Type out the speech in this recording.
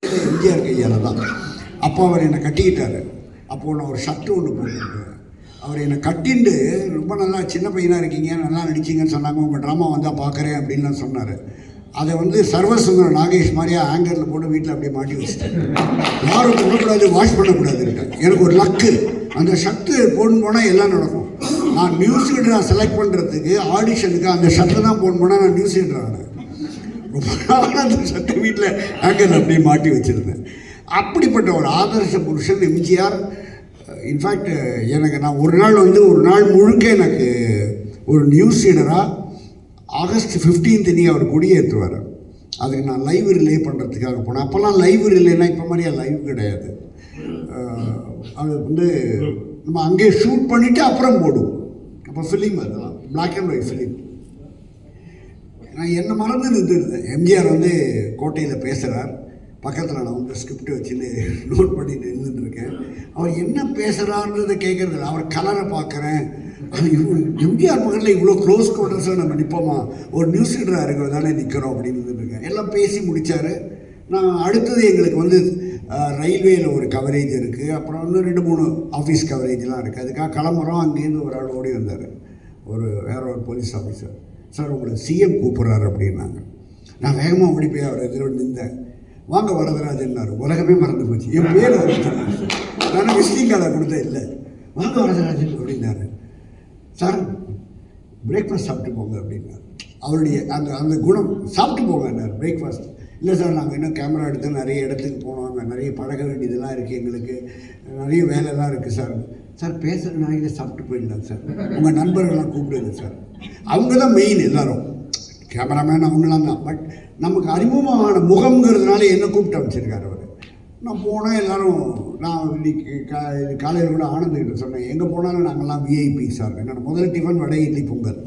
எம்ஜிஆர் கையால் தான். அப்போ அவர் என்னை கட்டிக்கிட்டார். அப்போது நான் ஒரு ஷர்ட்டு ஒன்று போட்டுருக்கேன். அவர் என்னை கட்டிண்டு ரொம்ப நல்லா சின்ன பையனாக இருக்கீங்க, நல்லா நடிச்சிங்கன்னு சொன்னாங்க, உங்கள் ட்ராமா வந்தால் பார்க்குறேன் அப்படின்லாம் சொன்னார். அதை வந்து சர்வசுந்தர நாகேஷ் மாதிரியா ஆங்கரில் போட்டு வீட்டில் அப்படியே மாட்டி வச்சுட்டேன். யாரும் போடக்கூடாது, வாஷ் பண்ணக்கூடாதுன்ட்டு. எனக்கு ஒரு லக்கு, அந்த ஷர்ட்டு போடணும் போனால் எல்லாம் நடக்கும். நான் நியூஸ் ரீடராக செலக்ட் பண்ணுறதுக்கு ஆடிஷனுக்கு அந்த ஷர்ட்டு தான் போடணும் போனால் நான் நியூஸ் ரீடர் ஆனேன். ரொம்ப நாள் அந்த ஷர்ட்டை வீட்டில் ஆங்கரில் அப்படியே மாட்டி வச்சுருந்தேன். அப்படிப்பட்ட ஒரு ஆதர்ச புருஷன் எம்ஜிஆர். இன்ஃபேக்ட் எனக்கு நான் ஒரு நாள் முழுக்க எனக்கு ஒரு நியூஸ் ரீடராக ஆகஸ்ட் 15 அவர் கொடியேற்றுவார். அதுக்கு நான் லைவ் ரிலே பண்ணுறதுக்காக போனேன். அப்போல்லாம் லைவ் ரிலேனா இப்போ மாதிரியா லைவ் கிடையாது. அது வந்து நம்ம அங்கேயே ஷூட் பண்ணிவிட்டு அப்புறம் போடுவோம். அப்போ ஃபிலிம், அதெல்லாம் பிளாக் அண்ட் ஒயிட் ஃபிலிம். நான் என்ன மறந்து நின்றுருந்தேன். எம்ஜிஆர் வந்து கோட்டையில் பேசுகிறார். பக்கத்தில் நான் வந்து ஸ்கிரிப்ட் வச்சுன்னு நோட் பண்ணிட்டு இருந்துட்டுருக்கேன். அவர் என்ன பேசுகிறாருன்றதை கேட்குறதில்ல, அவர் கலரை பார்க்குறேன். அது எம்ஜிஆர் பக்கத்தில் இவ்வளோ க்ளோஸ் குவார்ட்டர்ஸாக நம்ம நிற்போமா, ஒரு நியூஸ் ரீடராக இருக்கிற தானே நிற்கிறோம் அப்படின்னு இருந்துட்டுருக்கேன். எல்லாம் பேசி முடித்தார். நான் அடுத்தது எங்களுக்கு வந்து ரயில்வேயில் ஒரு கவரேஜ் இருக்குது, அப்புறம் வந்து 2-3 ஆஃபீஸ் கவரேஜ்லாம் இருக்குது. அதுக்காக கிளம்புறோம். அங்கேருந்து ஒரு ஆள் ஓடி வந்தார், வேற ஒரு போலீஸ் ஆஃபீஸர். சார் உங்களுக்கு சிஎம் கூப்பிட்றாரு அப்படின்னாங்க. நான் வேகமாக ஓடி போய் அவர் எதிரோடு நின்றேன். வாங்க வரதராஜன்னாரு. உலகமே மறந்து போச்சு. என் பேர் நான் விசிட்டிங் கார்டை கொடுத்தேன். இல்லை, வாங்க வரதராஜன் அப்படின்னாரு. சார் பிரேக்ஃபாஸ்ட் சாப்பிட்டு போங்க அப்படின்னாரு. அவருடைய அந்த குணம், சாப்பிட்டு போங்கன்னார் பிரேக்ஃபாஸ்ட். இல்லை சார், நாங்கள் இன்னும் கேமரா எடுத்து நிறைய இடத்துக்கு போனோம், நிறைய பழக வேண்டியதெல்லாம் இருக்குது, எங்களுக்கு நிறைய வேலைலாம் இருக்குது சார். சார் பேசுகிற நாளைக்கு சாப்பிட்டு போயிடலாம் சார், உங்கள் நண்பர்கள்லாம் கூப்பிடுங்க சார். அவங்க தான் மெயின், எல்லோரும் கேமராமேன் அவங்களாம் தான். பட் நமக்கு அறிமுகமான முகம்ங்கிறதுனால என்ன கூப்பிட்டு அமைச்சிருக்காரு அவர். நான் போனால் எல்லோரும், நான் இன்னைக்கு காலையில் கூட ஆனந்துக்கிட்ட சொன்னேன், எங்கே போனாலும் நாங்கள்லாம் விஐபி சார். என்னோட முதல் டிஃபன் வடை, இட்லி, பொங்கல்.